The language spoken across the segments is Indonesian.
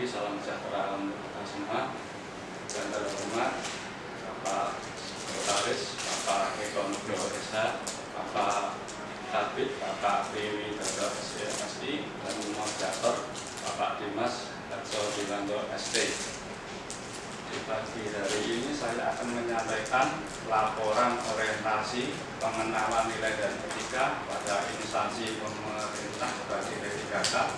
pagi, salam sejahtera untuk kita semua. Dan terhormat Bapak Sekretaris, Bapak Eko Nugroho Esa, Bapak Kabit, Bapak Dewi Dodo SI, dan Moderator Bapak Dimas Harjo Diwanto ST. Di pagi hari ini saya akan menyampaikan laporan orientasi pengenalan nilai dan etika pada instansi pemerintah bagi P3K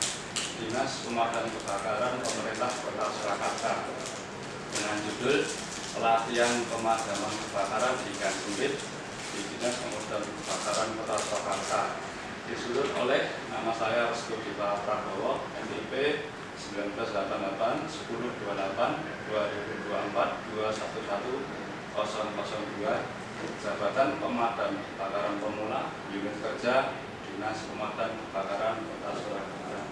Dinas Pemadam Kebakaran Pemerintah Kota Surakarta dengan judul Pelatihan Pemadaman Kebakaran di Gansumbit di Dinas Pemadam Kebakaran Kota Surakarta, disusun oleh nama saya Restu Dipa Prabowo, MIP 1988 1028 2024 211002, jabatan pemadam kebakaran pemula, unit kerja Dinas Pemadam Kebakaran Kota Surakarta.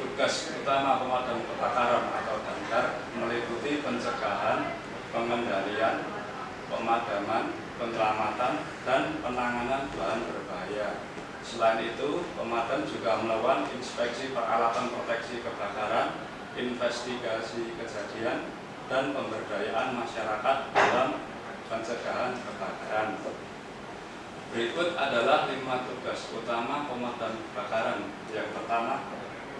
Tugas utama pemadam kebakaran atau damkar meliputi pencegahan, pengendalian, pemadaman, penyelamatan, dan penanganan bahan berbahaya. Selain itu, pemadam juga melakukan inspeksi peralatan proteksi kebakaran, investigasi kejadian, dan pemberdayaan masyarakat dalam pencegahan kebakaran. Berikut adalah 5 tugas utama pemadam kebakaran. Yang pertama,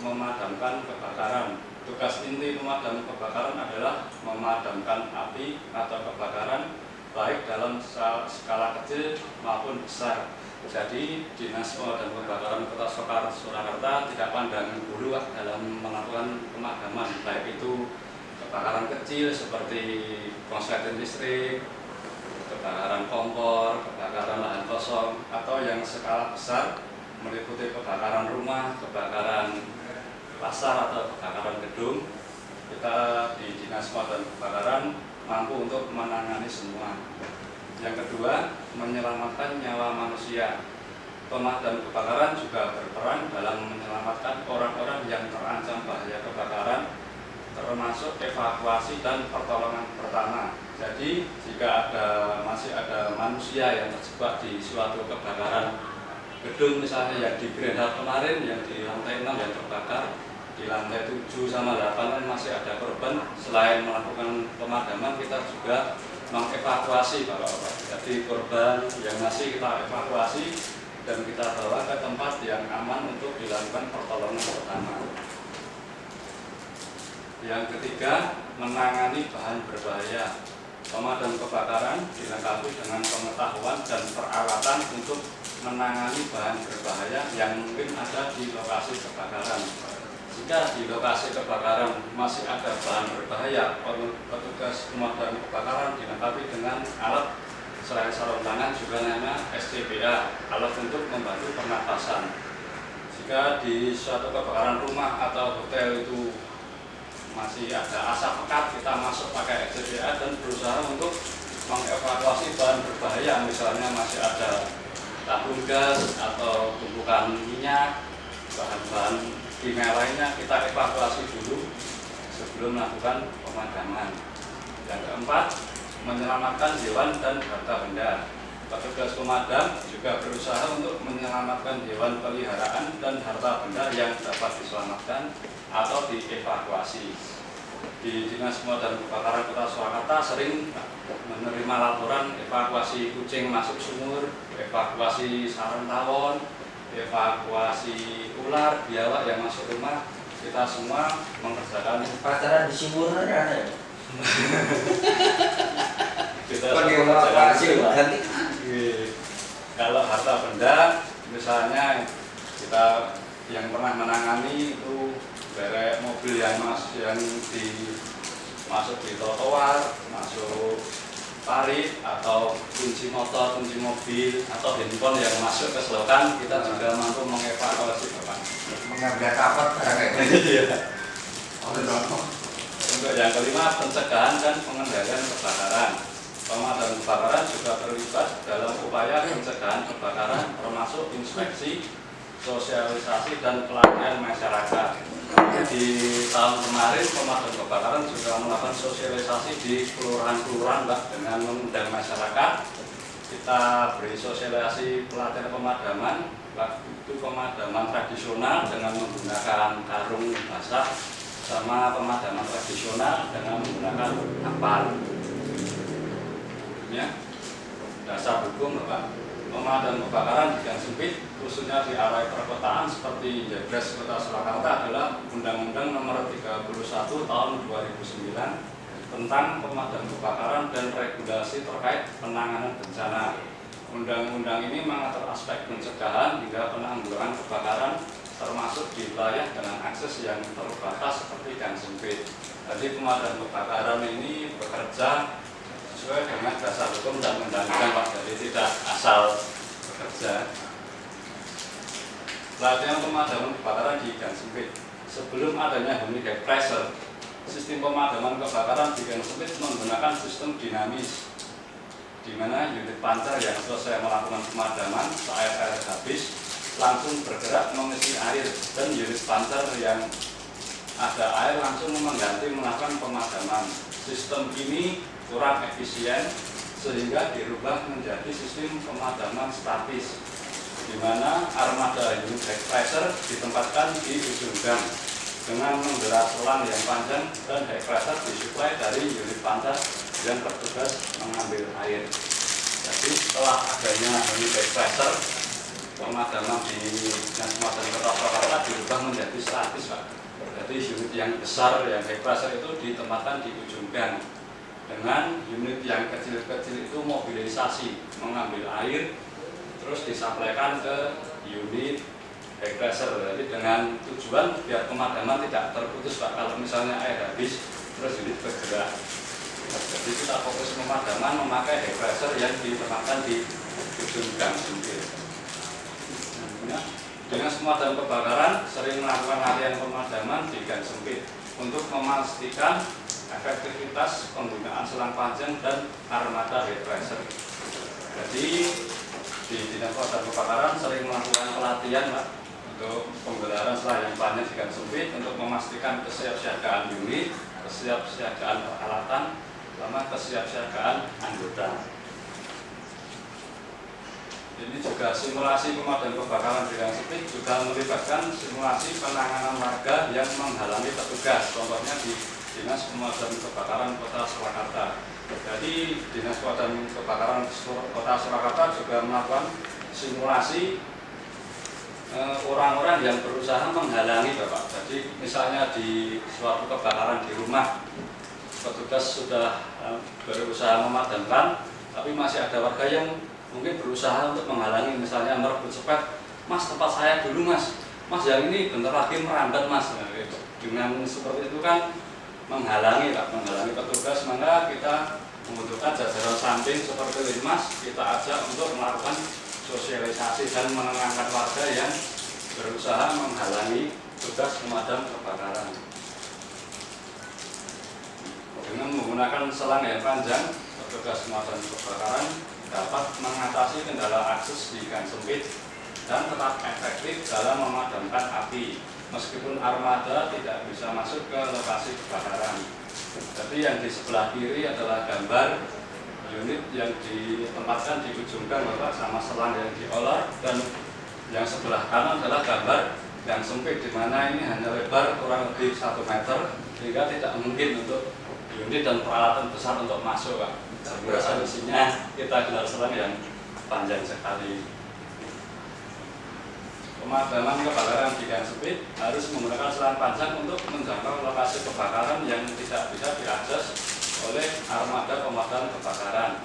memadamkan kebakaran. Tugas inti pemadam kebakaran adalah memadamkan api atau kebakaran baik dalam skala kecil maupun besar. Jadi Dinas Pemadam Kebakaran Kota Surakarta tidak pandang bulu dalam melakukan pemadaman, baik itu kebakaran kecil seperti konsleting listrik, kebakaran kompor, kebakaran lahan kosong, atau yang skala besar meliputi kebakaran rumah, kebakaran pasar atau kebakaran gedung. Kita di Dinas Pemadam Kebakaran mampu untuk menangani semua. Yang kedua, menyelamatkan nyawa manusia. Pemadam kebakaran juga berperan dalam menyelamatkan orang-orang yang terancam bahaya kebakaran, termasuk evakuasi dan pertolongan pertama. Jadi, jika masih ada manusia yang terjebak di suatu kebakaran gedung, misalnya yang di Grand Hub kemarin, yang di lantai 6 yang terbakar, di lantai 7 sama 8 masih ada korban. Selain melakukan pemadaman, kita juga mengevakuasi Bapak-Bapak. Jadi korban yang masih kita evakuasi dan kita bawa ke tempat yang aman untuk dilakukan pertolongan pertama. Yang ketiga, menangani bahan berbahaya. Pemadam kebakaran dilengkapi dengan pengetahuan dan peralatan untuk menangani bahan berbahaya yang mungkin ada di lokasi kebakaran. Jika di lokasi kebakaran masih ada bahan berbahaya, petugas pemadam kebakaran dilengkapi dengan alat selain sarung tangan juga namanya SCBA, alat untuk membantu pernapasan. Jika di suatu kebakaran rumah atau hotel itu masih ada asap pekat, kita masuk pakai SCBA dan berusaha untuk mengevakuasi bahan berbahaya, misalnya masih ada tabung gas atau tumpukan minyak, bahan-bahan kimia lainnya, kita evakuasi dulu sebelum melakukan pemadaman. Yang keempat, menyelamatkan hewan dan harta benda. Petugas pemadam juga berusaha untuk menyelamatkan hewan peliharaan dan harta benda yang dapat diselamatkan atau dievakuasi. Di Dinas Pemadam Kebakaran Kota Surakarta sering menerima laporan evakuasi kucing masuk sumur, evakuasi sarang tawon, evakuasi ular, biawak yang masuk rumah. Kita semua mengerjakan pacaran di sumur aja ya. Kita mengerjakan kalau harta benda, misalnya kita yang pernah menangani itu derek mobil yang masuk di trotoar, masuk parit, atau kunci motor, kunci mobil, atau handphone yang masuk ke selokan, kita juga mampu mengevakuasi Bapak. Mengambil kapal kayak gitu. Untuk yang kelima, pencegahan dan pengendalian kebakaran. Pemadam kebakaran juga terlibat dalam upaya pencegahan kebakaran, termasuk inspeksi, sosialisasi, dan pelatihan masyarakat. Di tahun kemarin pemadam kebakaran juga melakukan sosialisasi di kelurahan-kelurahan dengan mengundang masyarakat kita beri sosialisasi pelatihan pemadaman, itu pemadaman tradisional dengan menggunakan karung basah, sama pemadaman tradisional dengan menggunakan kapal. Ya, dasar hukum Bapak. Pemadam kebakaran di gang sempit khususnya di area perkotaan seperti Jabres Kota Surakarta adalah Undang-Undang Nomor 31 Tahun 2009 tentang pemadam kebakaran dan regulasi terkait penanganan bencana. Undang-undang ini mengatur aspek pencegahan hingga penanggulangan kebakaran termasuk di wilayah dengan akses yang terbatas seperti gang sempit. Jadi pemadam kebakaran ini bekerja sesuai dengan dasar hukum dan undang-undang Pak, jadi tidak asal bekerja. Pelatihan pemadaman kebakaran di gang sempit. Sebelum adanya unit high pressure, sistem pemadaman kebakaran di gang sempit menggunakan sistem dinamis, di mana unit pancar yang selesai melakukan pemadaman saat air habis langsung bergerak mengisi air, dan unit pancar yang ada air langsung mengganti melakukan pemadaman. Sistem ini kurang efisien sehingga dirubah menjadi sistem pemadaman statis, di mana armada unit high pressure ditempatkan di ujung gang dengan menggelar selang yang panjang, dan high pressure disuplai dari unit pancar yang bertugas mengambil air. Jadi setelah adanya unit high pressure, pemadaman di Kecamatan Kota Surakarta dirubah menjadi statis Pak. Jadi unit yang besar yang high pressure itu ditempatkan di ujung gang, dengan unit yang kecil-kecil itu mobilisasi mengambil air terus disampaikan ke unit high pressure. Jadi dengan tujuan biar pemadaman tidak terputus Pak, kalau misalnya air habis terus unit bergerak. Jadi kita fokus pemadaman memakai high pressure yang ditempatkan di ujung gang sempit. Dengan pemadam kebakaran sering melakukan latihan pemadaman di gang sempit untuk memastikan efektivitas penggunaan selang panjang dan armada high pressure. Jadi di Dinas Pemadam Kebakaran sering melakukan pelatihan Pak, untuk penggelaran selang yang panjang di gang sempit untuk memastikan kesiapsiagaan unit, kesiapsiagaan peralatan, sama kesiapsiagaan anggota. Ini juga simulasi pemadam kebakaran di gang sempit juga melibatkan simulasi penanganan warga yang menghalangi petugas. Contohnya di Dinas Pemadam Kebakaran Kota Surakarta. Jadi Dinas Pemadam Kebakaran Kota Surakarta juga melakukan simulasi orang-orang yang berusaha menghalangi Bapak. Jadi misalnya di suatu kebakaran di rumah, petugas sudah berusaha memadamkan, tapi masih ada warga yang mungkin berusaha untuk menghalangi, misalnya merebut sepet, Mas tempat saya dulu Mas, Mas yang ini bentar lagi merambat Mas. Nah, gitu. Dengan seperti itu kan menghalangi Pak, menghalangi petugas, maka kita membutuhkan jajaran samping seperti ini Mas, kita ajak untuk melakukan sosialisasi dan menenangkan warga yang berusaha menghalangi tugas pemadam kebakaran. Dengan menggunakan selang yang panjang, petugas pemadam kebakaran dapat mengatasi kendala akses di gang sempit dan tetap efektif dalam memadamkan api meskipun armada tidak bisa masuk ke lokasi kebakaran. Jadi yang di sebelah kiri adalah gambar unit yang ditempatkan di ujung gang Bapak sama selang yang diolah, dan yang sebelah kanan adalah gambar gang sempit di mana ini hanya lebar kurang lebih 1 meter sehingga tidak mungkin untuk unit dan peralatan besar untuk masuk Pak. Solusinya kita gelar selang yang panjang sekali. Pemadaman kebakaran di gang sempit harus menggunakan selang panjang untuk menjangkau lokasi kebakaran yang tidak bisa diakses oleh armada pemadam kebakaran.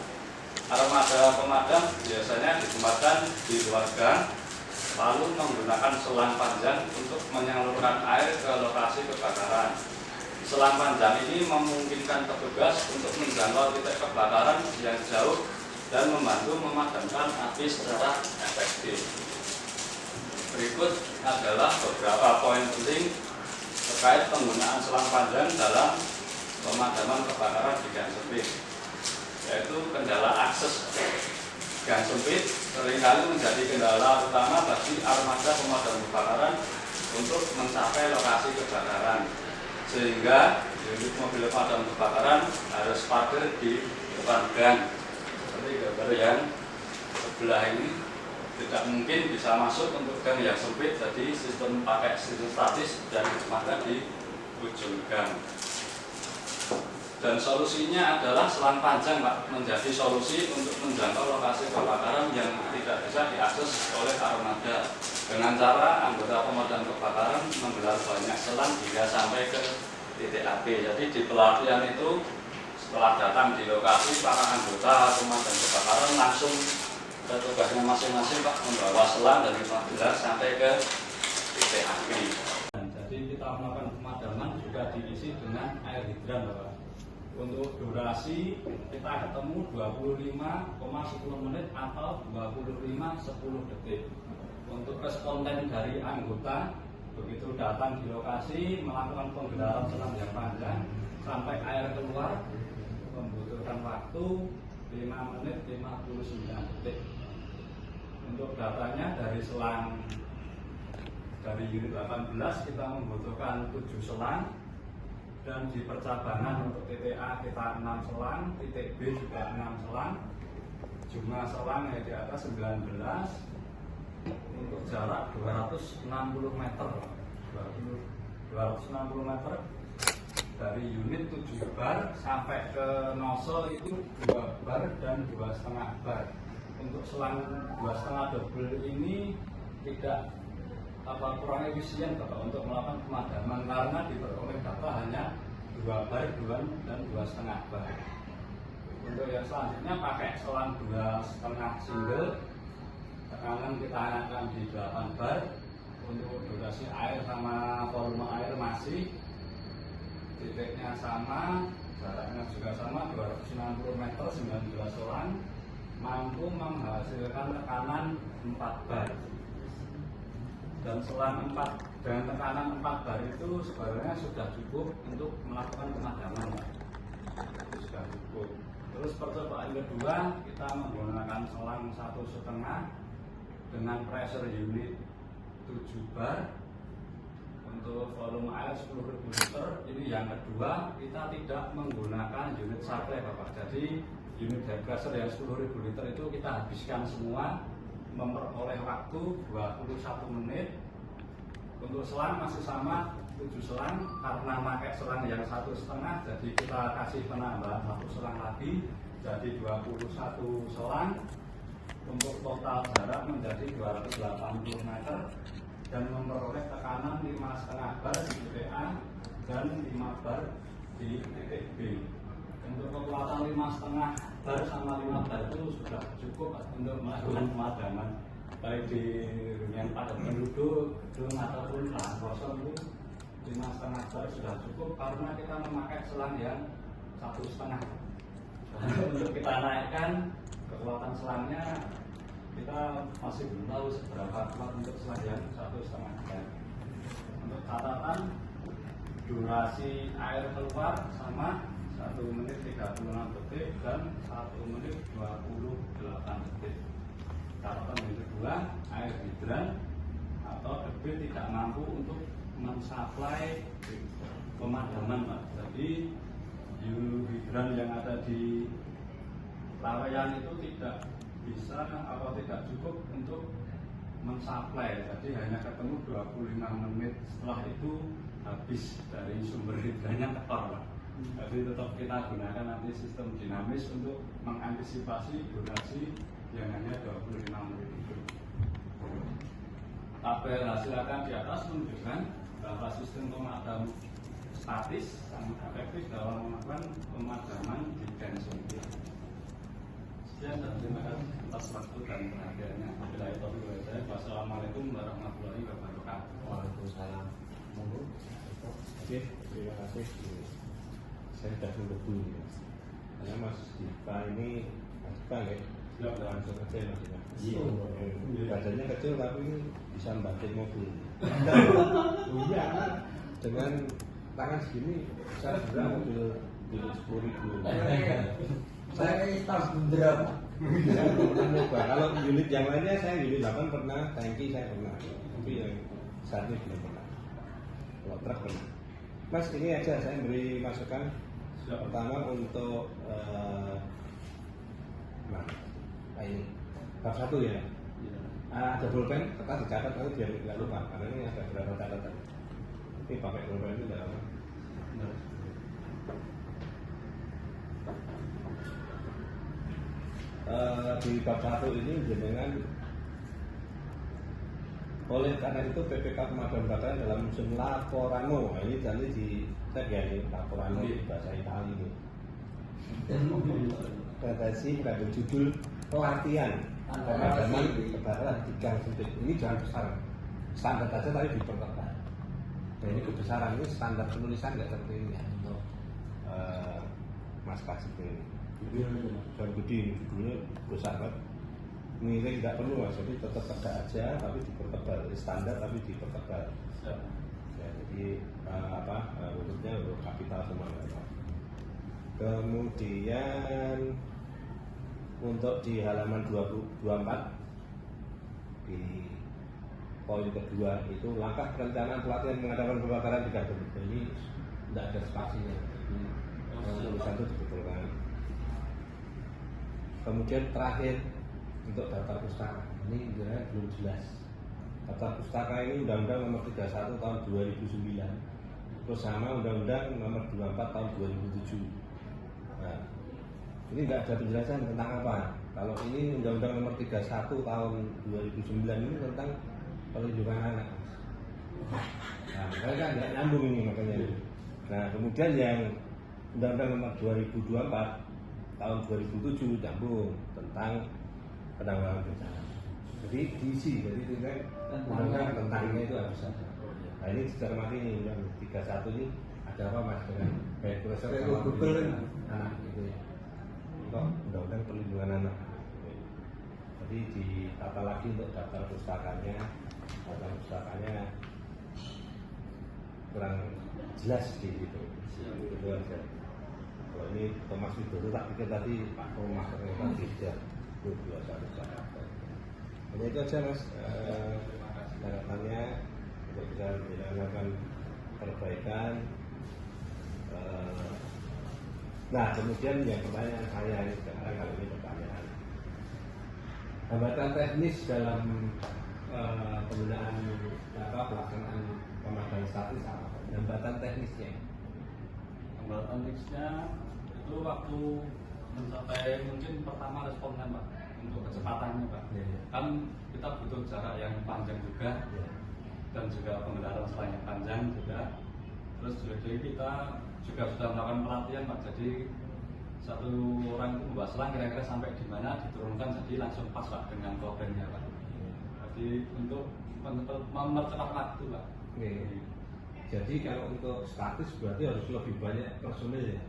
Armada pemadam biasanya ditempatkan di luar gang, lalu menggunakan selang panjang untuk menyalurkan air ke lokasi kebakaran. Selang panjang ini memungkinkan petugas untuk menjangkau titik kebakaran yang jauh dan membantu memadamkan api secara efektif. Berikut adalah beberapa poin penting terkait penggunaan selang panjang dalam pemadaman kebakaran di gang sempit, yaitu kendala akses. Gang sempit seringkali menjadi kendala utama bagi armada pemadam kebakaran untuk mencapai lokasi kebakaran, sehingga unit mobil pemadam kebakaran harus parkir di depan gang seperti gambar yang sebelah ini tidak mungkin bisa masuk untuk gang yang sempit, jadi sistem pakai sistem statis dan maka di ujung gang. Dan solusinya adalah selang panjang Pak, menjadi solusi untuk menjangkau lokasi kebakaran yang tidak bisa diakses oleh armada dengan cara anggota pemadam kebakaran menggelar banyak selang hingga sampai ke titik api. Jadi di pelatihan itu setelah datang di lokasi, para anggota pemadam kebakaran langsung ke tugasnya masing-masing Pak, membawa selang dari 14 sampai ke titik api. Jadi kita melakukan pemadaman juga diisi dengan air hidran Bapak. Untuk durasi kita ketemu 25,10 menit atau 25-10 detik. Untuk responden dari anggota begitu datang di lokasi melakukan penggelaran selang yang panjang sampai air keluar membutuhkan waktu 5 menit 59 detik. Untuk datanya dari selang dari unit 18 kita membutuhkan 7 selang, dan di percabangan untuk titik A kita 6 selang, titik B juga 6 selang, jumlah selang yang di atas 19, untuk jarak 260 meter 260 meter dari unit 7 bar sampai ke nozzle itu 2 bar dan 2,5 bar. Untuk selang 2,5 double ini tidak kurang efisien Bapak untuk melakukan pemadaman karena diperoleh data hanya 2 bar dan 2,5 bar. Untuk yang selanjutnya pakai selang 2,5 single, tekanan kita akan di 8 bar. Untuk durasi air sama volume air masih, titiknya sama, jaraknya juga sama 260 meter 19 selang, mampu menghasilkan tekanan 4 bar. Dan selang 4 dengan tekanan 4 bar itu sebenarnya sudah cukup untuk melakukan pemadaman. Itu sudah cukup. Terus percobaan kedua kita menggunakan selang 1,5 dengan pressure unit 7 bar untuk volume air 10.000 liter. Ini yang kedua, kita tidak menggunakan unit supply Bapak. Jadi unit high pressure yang 10.000 liter itu kita habiskan semua, memperoleh waktu 21 menit. Untuk selang masih sama 7 selang, karena pakai selang yang 1,5 jadi kita kasih penambahan 1 selang lagi jadi 21 selang. Untuk total jarak menjadi 280 meter dan memperoleh tekanan 5,5 bar di titik A dan 5 bar di titik B. Untuk kekuatan 5,5 bar sama 5 bar itu sudah cukup untuk melakukan pemadaman baik di hunian padat penduduk, gedung ataupun lahan kosong. Itu 5,5 bar sudah cukup karena kita memakai selang yang 1,5. Untuk kita naikkan kekuatan selangnya, kita masih belum tahu seberapa kuat untuk selang yang 1,5 bar. Untuk catatan, durasi air keluar sama 1 menit 36 detik dan 1 menit 28 detik. Catatan yang kedua, air hidran atau debit tidak mampu untuk mensuplai pemadaman Pak. Jadi hidran yang ada di laweyan itu tidak bisa atau tidak cukup untuk mensuplai. Jadi hanya ketemu 25 menit, setelah itu habis dari sumber hidrannya ketor Pak. Jadi tetap kita gunakan nanti sistem dinamis untuk mengantisipasi durasi yang hanya 25 menit itu. Tabel hasil akan di atas menunjukkan bahwa sistem pemadam statis sangat efektif dalam melakukan pemadaman di gang sempit. Sekian dan terima kasih atas waktu dan perhatiannya. Wassalamualaikum warahmatullahi wabarakatuh. Waalaikumsalam. Oke, terima kasih. Saya sudah tunggu dulu ya. Karena Mas Dipa ini Mas Dipa ya, langsung kecil Mas Dipa. Badannya kecil tapi bisa banting mobil. Iya. Dengan tangan segini saya sudah mobil 10.000. Saya ini tas bendera. Kalau unit yang lainnya saya unit 8 pernah, tangki saya pernah, tapi yang saat ini belum pernah. Kalau truk pernah. Mas ini aja saya beri masukan. Pertama untuk ini bab 1 ya. Ada bolpen, kertas dicatat tapi biar nggak lupa karena ini ada beberapa catatan. Ini pakai bolpen itu tidak apa. Di bab 1 ini jenengan oleh karena itu PPK Pemadam Kebakaran dalam musim Laporano. Nah, ini jadi di tag ya ini Laporano di bahasa Italia ini. Redaksi mengambil judul pelatihan pemadaman kebakaran di gang sempit. Ini jangan besar, standar aja tapi diperketat. Nah ini kebesaran, ini standar penulisan nggak seperti ini ya untuk Mas Kasih ini. Jangan gede, judulnya besar banget. Miring nggak perlu mas, jadi tetap tegak aja tapi dipertebal, standar tapi dipertebal. Ya, jadi urutnya untuk kapital semua. Kemudian untuk di halaman 24 di poin kedua itu langkah perencanaan pelatihan pengadaman kebakaran di kantor. Ini tidak ada spasinya, jadi tulisan itu dibetulkan. Kemudian terakhir untuk daftar pustaka, ini sebenarnya belum jelas. Daftar pustaka ini Undang-Undang Nomor 31 Tahun 2009 terus sama Undang-Undang Nomor 24 Tahun 2007. Nah, ini tidak ada penjelasan tentang apa. Kalau ini Undang-Undang Nomor 31 Tahun 2009 ini tentang perlindungan anak. Nah, mereka nggak nyambung ini makanya. Nah, kemudian yang Undang-Undang Nomor 2024 Tahun 2007 nyambung tentang penanggulangan bencana. Jadi diisi, jadi tinggal undang-undang tentangnya itu harus ada. Nah ini dicermati ini yang 31 ini ada apa mas dengan baik proses sama perlindungan anak gitu ya. Untuk undang-undang perlindungan anak. Jadi ditata lagi untuk daftar pustakanya kurang jelas di situ. Itu aja. Kalau ini Thomas Widodo tak pikir tadi Pak Thomas ternyata tidak. Hanya itu aja mas harapannya untuk bisa dilakukan perbaikan. Nah kemudian yang pertanyaan saya ini sekarang kalau ini pertanyaan hambatan teknis dalam penggunaan pelaksanaan pemadaman statis apa? Hambatan teknisnya itu waktu mencapai mungkin pertama responnya Pak untuk kecepatannya Pak. Kan kita butuh jarak yang panjang juga dan juga pengendalian selang yang panjang juga. Terus jadi kita juga sudah melakukan pelatihan Pak. Jadi satu orang itu membawa selang kira-kira sampai di mana diturunkan jadi langsung pas Pak dengan problemnya Pak. Jadi untuk mempercepat waktu Pak. Jadi kalau untuk statis berarti harus lebih banyak personil ya.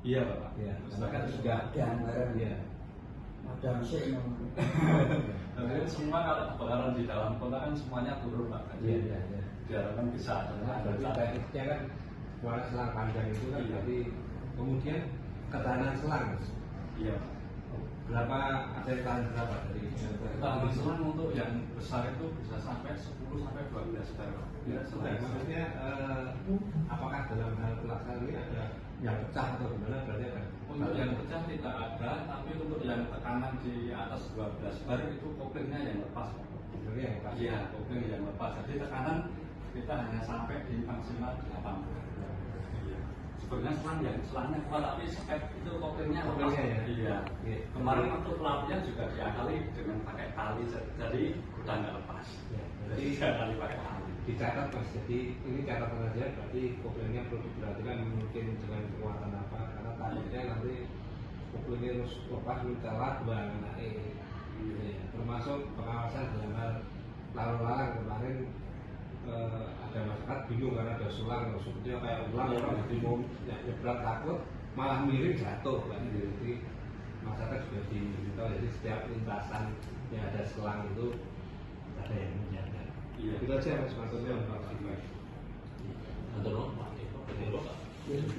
Iya Bapak. Ya, karena kan juga gambaran ya. Ada mesin. Jadi semua kalau kebakaran di dalam kota kan semuanya turun Pak. Iya. Diharapkan bisa. Berarti teknisnya kan suara selang panjang itu kan berarti kemudian ketahanan selang. Iya. Berapa ada yang tahan berapa dari? Ketahanan selang untuk yang besar itu bisa sampai 10 sampai 12 meter. Ya, maksudnya apakah dalam hal pelaksanaan ini ada yang pecah atau gimana berarti kan? Untuk yang pecah tidak ada, tapi untuk yang tekanan di atas 12 bar itu koplingnya yang lepas. Koplingnya yang lepas? Iya, kopling yang lepas. Jadi tekanan kita hanya sampai di maksimal 8. Sebenarnya selangnya kuat, tapi spek itu koplingnya lepas. Iya. Kemarin waktu pelatihan juga diakali dengan pakai tali, jadi udah nggak lepas. Jadi 3 kali pakai tali. Dicatat mas, jadi ini catatan saja berarti koplingnya perlu diperhatikan mungkin dengan kekuatan apa karena takutnya nanti koplingnya harus lepas mencelat termasuk pengawasan dalam hal lalu lalang kemarin ada masyarakat bingung karena ada sulang maksudnya kayak ulang orang jadi mau nyebrang takut malah miring jatuh kan jadi masyarakat juga diminta jadi setiap lintasan yang ada selang itu ada yang menjaga. Iya. Itu aja mas maksudnya untuk feedback.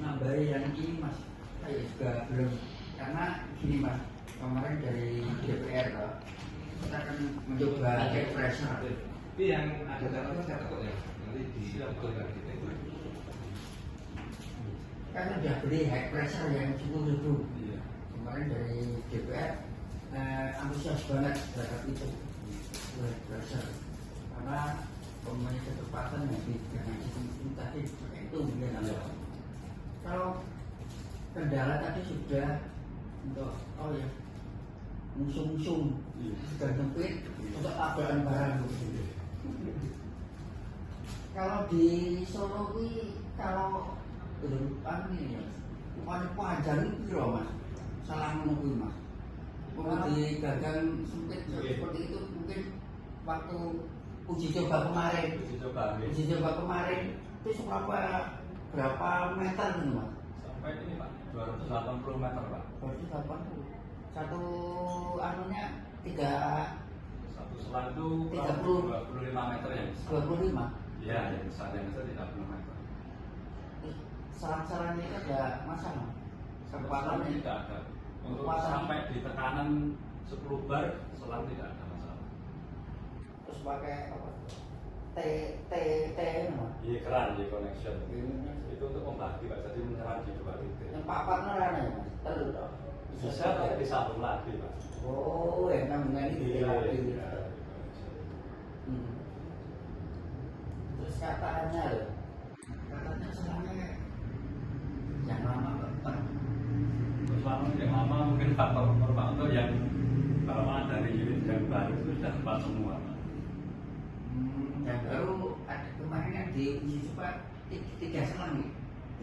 Nambahin yang ini mas, saya juga belum karena gini mas, kemarin dari DPR kita akan mencoba high pressure. Tapi yang ada catatan saya takut ya nanti dibetulkan kita. Kan sudah beli high pressure yang 10.000. Kemarin dari DPR antusias banget terhadap itu. Pressure. Karena pemain kecepatan yang dengan sistem tadi itu mungkin kalau kendala tadi sudah untuk musuh-musuh sudah nyempit untuk tabrakan barang. Kalau di Solo ini kalau ini ya panjang itu Mas salah menunggu Mas. Kalau di gagang sempit seperti itu mungkin waktu uji coba kemarin itu berapa meter nih Mas? Sampai ini Pak 280 meter Pak. 280. Satu anunya satu selang itu 25 meter yang besar. 25. Iya, yang besar 30 meter. Selang-selangnya itu ada masalah. Selang tidak ada. Untuk sampai di tekanan 10 bar selang tidak ada masalah. Terus pakai apa? T Iya keran, iya connection. Itu untuk membagi Pak, jadi menyerang di 2 titik. yang papat nerana ya Mas? Telur toh? Bisa tapi disambung lagi Pak. Oh, yang namanya ini lagi. Terus katanya selangnya yang lama Pak. Selama yang lama mungkin faktor Pak untuk yang bawaan dari unit yang baru itu sudah 4 semua Pak. Yang baru ada kemarin yang di uji coba 3 selang nih.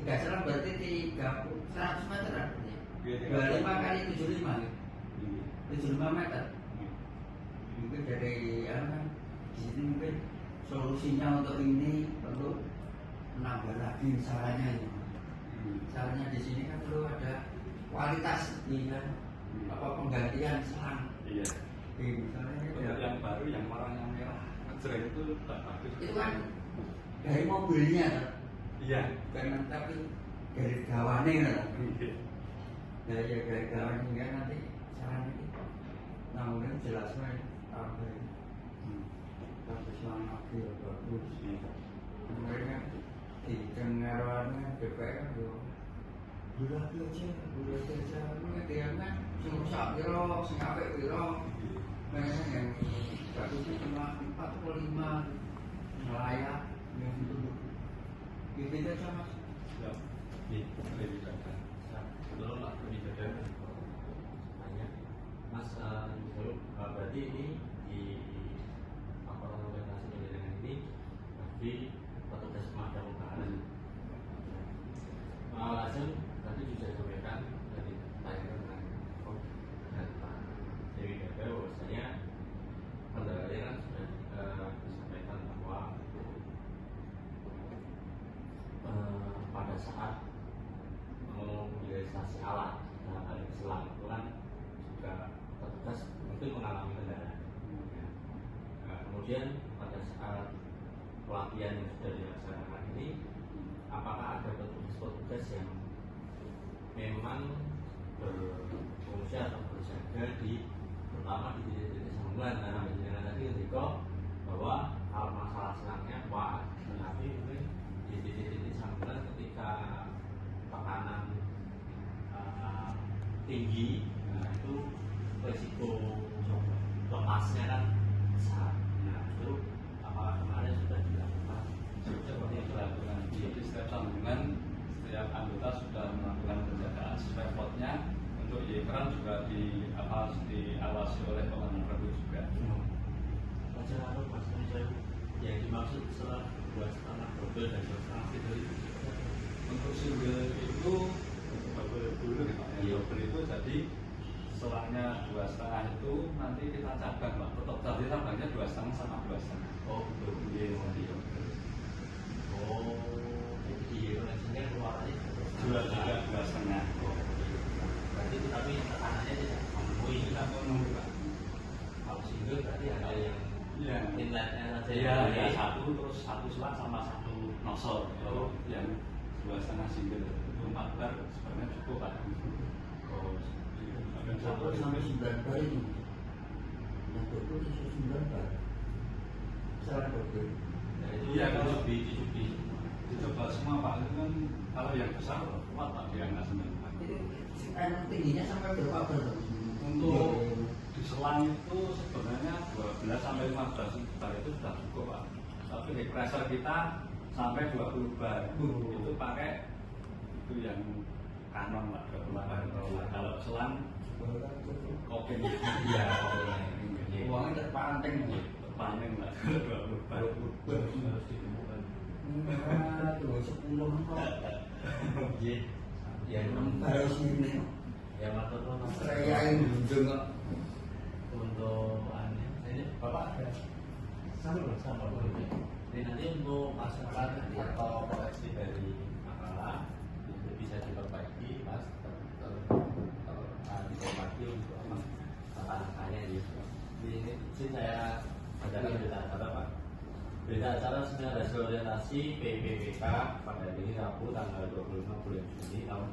3 selang berarti 100 meter artinya. 25 kali 75 nih. 75 meter. Mungkin dari di sini mungkin solusinya untuk ini perlu menambah lagi salahnya ini. Salahnya di sini kan perlu ada kualitas ini kan penggantian selang. Iya. Misalnya untuk yang baru yang warna yang merah ngejreng itu tak bagus. Itu kan dari mobilnya kan? Iya. Bukan tapi dari gawane kan? Ya dari gawane hingga nanti caranya itu. Namun jelasnya apa ini? Tapi selama lagi bagus. Mereka di dengarannya DPR itu bulan aja. Ini dia kan susah biro, singapik biro. Mereka yang bagusnya cuma 45 layak yang itu aja Mas. Ya. Lebih dekat. Belum lah lebih dekat. Tanya, Mas, berarti ini di laporan orientasi penjaringan ini bagi petugas pemadam kebakaran. Lazim tadi sudah disampaikan dari tayangan dengan dan Pak Dewi Gaga bahwasanya kendalanya sudah disampaikan bahwa pada saat mobilisasi alat dalam hal ini selang itu kan juga petugas mungkin mengalami kendala. Kemudian pada saat pelatihan yang sudah dilaksanakan ini, apakah ada petugas-petugas yang memang berfungsi atau berjaga di terutama di titik-titik sambungan karena penjelasan tadi ketika bahwa hal masalah selangnya kuat, tetapi mungkin di titik-titik sambungan ketika tekanan tinggi, nah itu resiko lepasnya kan besar. Nah itu apakah kemarin sudah dilakukan? Seperti itu dilakukan di setiap sambungan, setiap anggota sudah melakukan penjagaan sesuai potnya. Untuk keran juga diawasi oleh komandan regu juga. Baca lalu Mas Rizal yang dimaksud setelah 2,5 double dan 2,5 single itu. Untuk single itu double dulu nih Pak. Yang double itu jadi selangnya 2,5 itu nanti kita cabang Pak. Tetap tadi cabangnya 2,5 sama 2,5. Oh betul. Iya, Oh, jadi di koneksinya keluarannya 2,5. Berarti tapi tekanannya tidak memenuhi. Tidak memenuhi Pak. Kalau single berarti ada yang inletnya saja. Iya, ya satu terus satu selang sama satu nosol. Kalau yang 2,5 single itu 4 bar sebenarnya cukup Pak. Oh, Sampai 9 bar ini. Yang double itu 9 bar. Salah double. nah, itu Iya, kalau dicubi dicoba semua Pak, itu kan kalau yang besar kuat Pak, dia nggak senang. Itu tingginya sampai berapa bar? Untuk di selang itu sebenarnya 12 sampai 15 bar itu sudah cukup Pak. Tapi di pressure kita sampai 20 bar itu pakai itu yang kanon Pak, 20 bar. Kalau selang kopeng ya Uangnya terpanting. terpanen Pak, 20 bar harus ditemukan. Tuh 10 kok. Ya Harus ini. ya matur nuwun. Rayain dundung kok. Untuk ini Bapak ada sama ini nanti untuk masukan atau koleksi dari makalah itu bisa diperbaiki Mas diperbaiki untuk apa angka-angkanya gitu. Ini sih saya bacakan berita acara Pak. Berita acara seminar hasil orientasi PPPK pada hari Rabu tanggal 25 bulan Juni tahun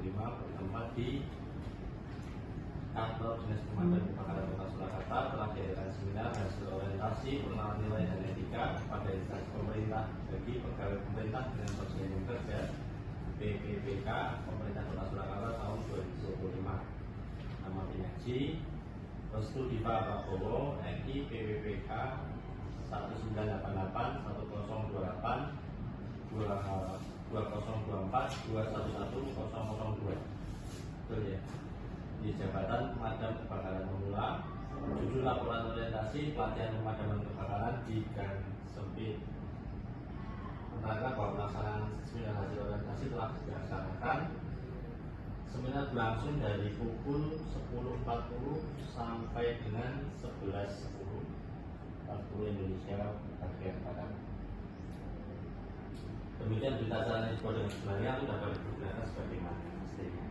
2025 bertempat di Kantor Dinas Pemadam Kebakaran Kota Surakarta telah diadakan seminar hasil orientasi pengenalan nilai dan etika pada instansi pemerintah bagi pegawai pemerintah dengan perjanjian kerja PPPK Pemerintah Kota Surakarta tahun 2025. Nama penyaji Restu Diva Prabowo, NI PPPK 1988 1028 2024 211 002. Betul ya? Di Jabatan Pemadam Kebakaran Pemula, judul laporan orientasi pelatihan pemadaman kebakaran di Gang Sempit. Menerangkan bahwa pelaksanaan seminar hasil orientasi telah dilaksanakan. Seminar berlangsung dari pukul 10.40 sampai dengan 11.10 waktu Indonesia bagian barat. Demikian berita acara ini dengan sebenarnya itu dapat digunakan sebagaimana mestinya.